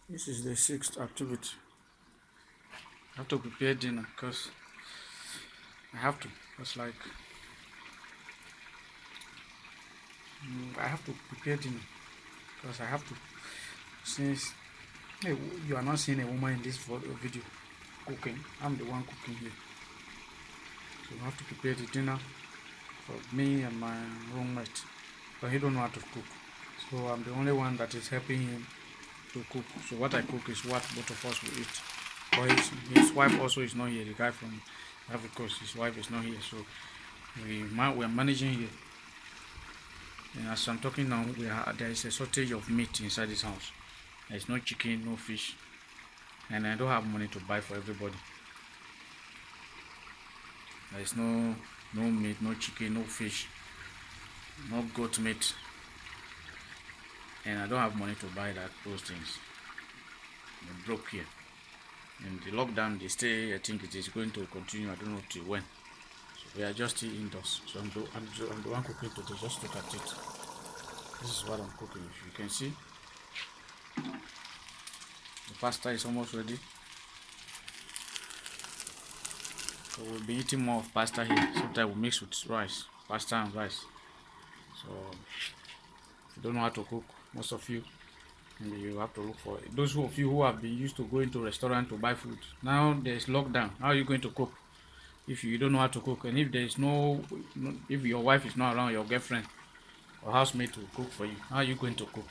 This is the sixth activity. I have to prepare dinner because I have to. It's like I have to prepare dinner because I have to. Since hey, you are not seeing a woman in this video cooking, I'm the one cooking here. So I have to prepare the dinner for me and my roommate. But he don't know how to cook. So I'm the only one that is helping him to cook. So what I cook is what both of us will eat. But his wife also is not here. The guy from Ivory Coast, his wife is not here. So we are managing here. And as I'm talking now, there is a shortage of meat inside this house. There is no chicken, no fish, and I don't have money to buy for everybody. There is no meat, no chicken, no fish, no goat meat, and I don't have money to buy those things. I'm broke here. And the lockdown, they stay. I think it is going to continue. I don't know till when. So we are just still indoors. So I'm the one cooking today. Just look at it. This is what I'm cooking. If you can see, the pasta is almost ready. So we'll be eating more of pasta here. Sometimes we mix with rice, pasta and rice. So if you don't know how to cook, most of you, maybe you have to look for it. Those of you who have been used to going to restaurant to buy food, now there's lockdown. How are you going to cook if you don't know how to cook? And if there's if your wife is not around, your girlfriend or housemate to cook for you, how are you going to cook?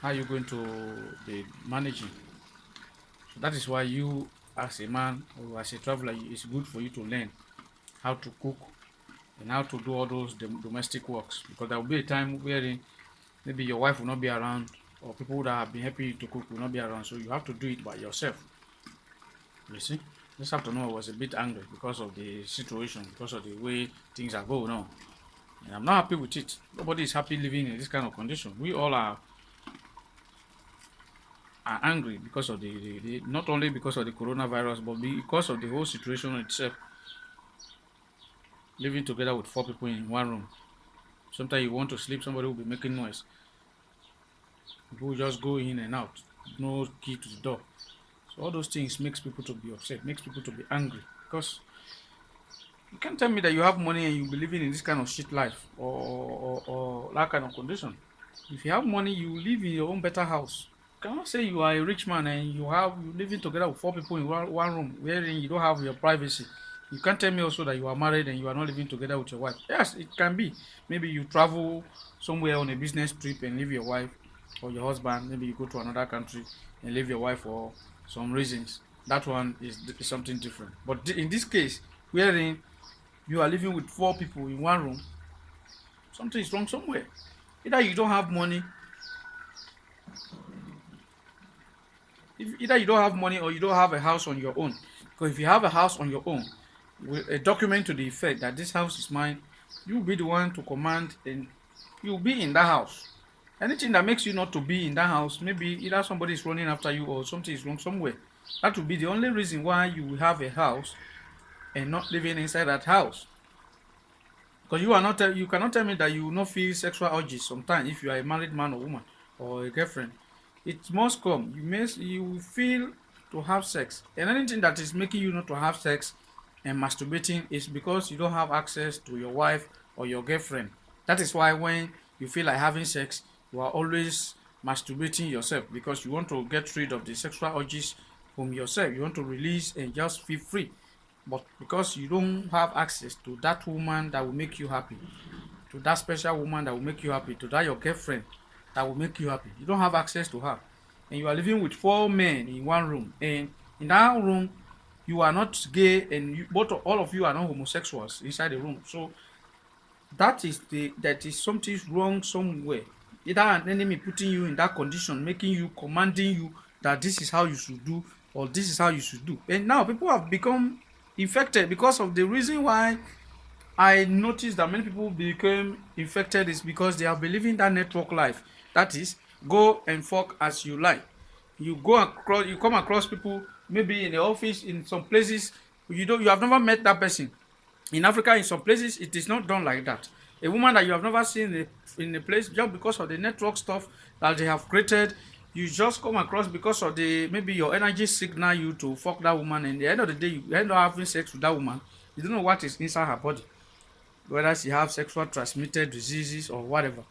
How are you going to be managing? So that is why you, as a man or as a traveler, it's good for you to learn how to cook and how to do all those domestic works, because there will be a time where maybe your wife will not be around, or people that have been helping you to cook will not be around, so you have to do it by yourself. You see, this afternoon I was a bit angry because of the situation, because of the way things are going on, and I'm not happy with it. Nobody is happy living in this kind of condition. We all are angry because of the not only because of the coronavirus, but because of the whole situation itself. Living together with four people in one room. Sometimes you want to sleep, somebody will be making noise. People just go in and out, no key to the door. So all those things makes people to be upset, makes people to be angry. Because you can't tell me that you have money and you be living in this kind of shit life, or that kind of condition. If you have money, you live in your own better house. cannot say you are a rich man and you living together with four people in one room wherein you don't have your privacy. You can't tell me also that you are married and you are not living together with your wife. Yes, it can be. Maybe you travel somewhere on a business trip and leave your wife or your husband. Maybe you go to another country and leave your wife for some reasons. That one is something different. But in this case, wherein you are living with four people in one room, something is wrong somewhere. Either you don't have money, either you don't have money or you don't have a house on your own. Because if you have a house on your own, with a document to the effect that this house is mine, you'll be the one to command and you'll be in that house. Anything that makes you not to be in that house, maybe either somebody is running after you or something is wrong somewhere. That will be the only reason why you will have a house and not living inside that house. Because you cannot tell me that you will not feel sexual urges sometimes if you are a married man or woman or a girlfriend. It must come. You will feel to have sex. And anything that is making you not to have sex and masturbating is because you don't have access to your wife or your girlfriend. That is why when you feel like having sex, you are always masturbating yourself because you want to get rid of the sexual urges from yourself. You want to release and just feel free. But because you don't have access to that woman that will make you happy, to that special woman that will make you happy, to that your girlfriend that will make you happy, you don't have access to her. And you are living with four men in one room. And in that room, you are not gay and all of you are not homosexuals inside the room. So that is something wrong somewhere. Either an enemy putting you in that condition, making you, commanding you that this is how you should do or this is how you should do. And now people have become infected because of the reason why I noticed that many people became infected is because they are believing that network life. That is, go and fuck as you like. You come across people maybe in the office, in some places you have never met that person. In Africa, in some places, it is not done like that. A woman that you have never seen in a place just because of the network stuff that they have created, you just come across because of the maybe your energy signal you to fuck that woman, and at the end of the day, you end up having sex with that woman. You don't know what is inside her body, whether she have sexual transmitted diseases or whatever.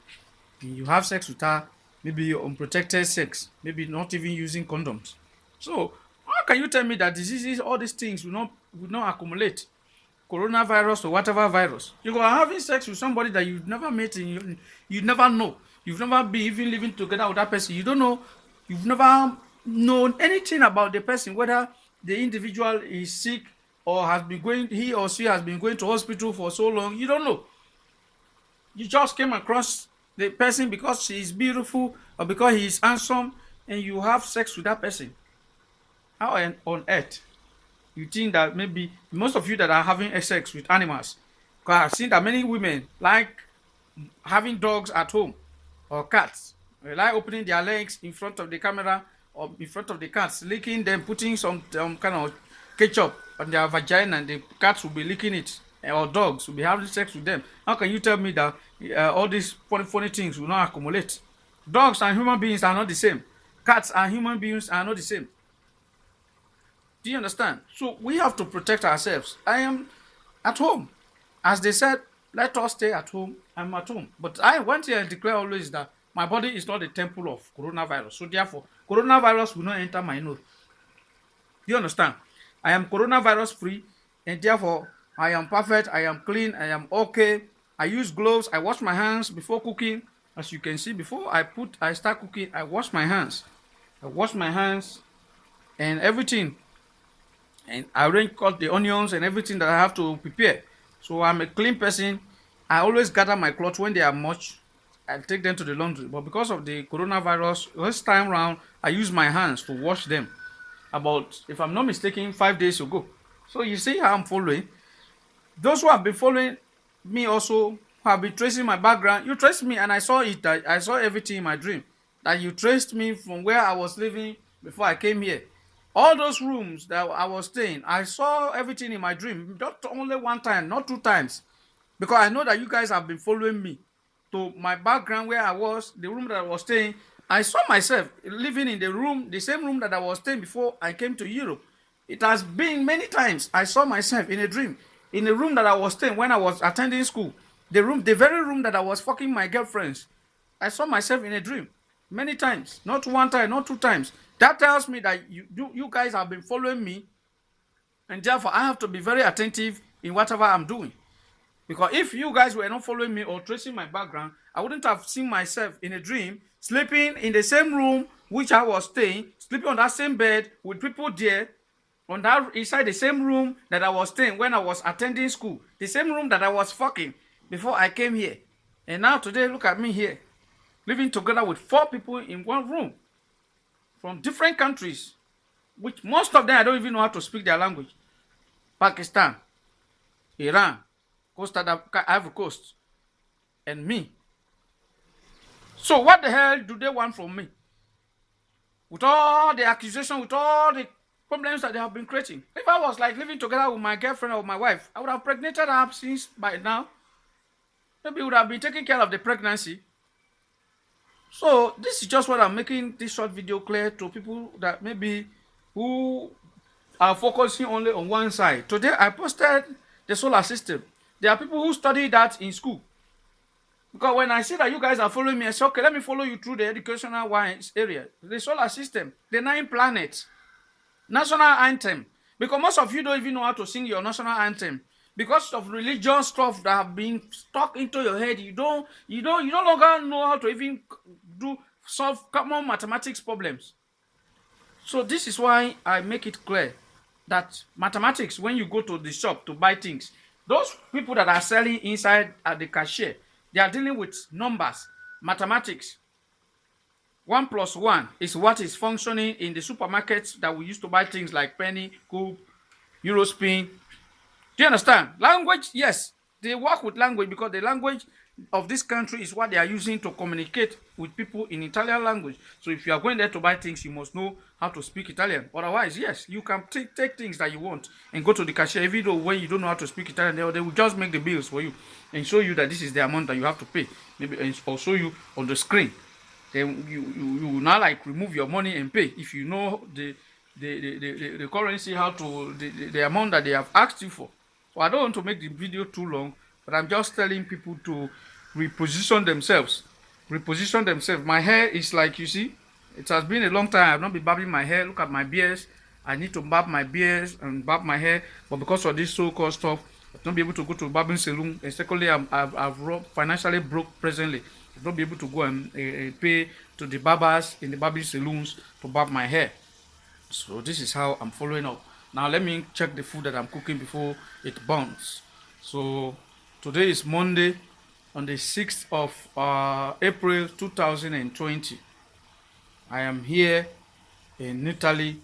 And you have sex with her, maybe unprotected sex, maybe not even using condoms. So how can you tell me that diseases, all these things will not accumulate? Coronavirus or whatever virus. You are having sex with somebody that you've never met and you never know. You've never been even living together with that person. You don't know. You've never known anything about the person, whether the individual is sick or he or she has been going to hospital for so long. You don't know. You just came across the person because she is beautiful or because he is handsome and you have sex with that person. How on earth you think that maybe most of you that are having sex with animals, because I've seen that many women like having dogs at home or cats. They like opening their legs in front of the camera or in front of the cats, licking them, putting some kind of ketchup on their vagina, and the cats will be licking it, or dogs will be having sex with them. How can you tell me that all these funny things will not accumulate? Dogs and human beings are not the same. Cats and human beings are not the same. Do you understand? So we have to protect ourselves. I am at home. As they said, let us stay at home. I'm at home. But one thing I declare always that my body is not a temple of coronavirus. So therefore, coronavirus will not enter my nose. Do you understand? I am coronavirus free and therefore I am perfect. I am clean. I am okay. I use gloves. I wash my hands before cooking. As you can see, before I start cooking, I wash my hands. I wash my hands and everything, and I already cut the onions and everything that I have to prepare. So I'm a clean person. I always gather my clothes when they are much. I take them to the laundry. But because of the coronavirus, this time round, I use my hands to wash them. About, if I'm not mistaken, 5 days ago. So you see how I'm following. Those who have been following me also, who have been tracing my background, you traced me and I saw it. I saw everything in my dream. That you traced me from where I was living before I came here. All those rooms that I was staying, I saw everything in my dream. Not only one time, not two times. Because I know that you guys have been following me to my background where I was, the room that I was staying. I saw myself living in the same room that I was staying before I came to Europe. It has been many times I saw myself in a dream, in the room that I was staying when I was attending school. The very room that I was fucking my girlfriends. I saw myself in a dream. many times, not one time, not two times. That tells me that you guys have been following me, and therefore I have to be very attentive in whatever I'm doing. Because if you guys were not following me or tracing my background, I wouldn't have seen myself in a dream sleeping in the same room which I was staying, sleeping on that same bed with people there, on that inside the same room that I was staying when I was attending school, the same room that I was fucking before I came here. And now today, look at me here, living together with 4 people in one room from different countries, which most of them I don't even know how to speak their language. Pakistan, Iran, Ivory Coast, and me. So what the hell do they want from me? With all the accusation, with all the problems that they have been creating. If I was like living together with my girlfriend or my wife, I would have pregnated her since by now. Maybe would have been taking care of the pregnancy. So this is just what I'm making this short video clear to people that maybe who are focusing only on one side. Today I posted the solar system. There are people who study that in school. Because when I see that you guys are following me, I say, okay, let me follow you through the educational wise area. The solar system, the 9 planets, national anthem. Because most of you don't even know how to sing your national anthem. Because of religious stuff that have been stuck into your head, you no longer know how to even solve common mathematics problems. So this is why I make it clear that mathematics, when you go to the shop to buy things, those people that are selling inside at the cashier, they are dealing with numbers, mathematics. 1 plus 1 is what is functioning in the supermarkets that we used to buy things like penny, Coop, Eurospin. Do you understand? Language, yes, they work with language because the language of this country is what they are using to communicate with people in Italian language. So if you are going there to buy things, you must know how to speak Italian. Otherwise, yes, you can take things that you want and go to the cashier. Even though when you don't know how to speak Italian, they will just make the bills for you and show you that this is the amount that you have to pay. Maybe and or show you on the screen. Then you will now like remove your money and pay if you know the currency, how to the amount that they have asked you for. So I don't want to make the video too long, but I'm just telling people to reposition themselves. Reposition themselves. My hair is like, you see, it has been a long time. I've not been barbing my hair. Look at my beards. I need to barb my beards and barb my hair, but because of this so-called stuff, I've not be able to go to a barbing salon. And secondly, I've financially broke presently. I've not be able to go and pay to the barbers in the barbing saloons to barb my hair. So this is how I'm following up. Now let me check the food that I'm cooking before it burns. So today is Monday on the 6th of April 2020. I am here in Italy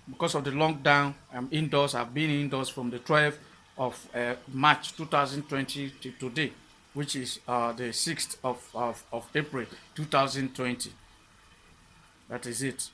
because of the lockdown. I'm indoors. I've been indoors from the 12th of March 2020 to today, which is the 6th of April 2020. That is it.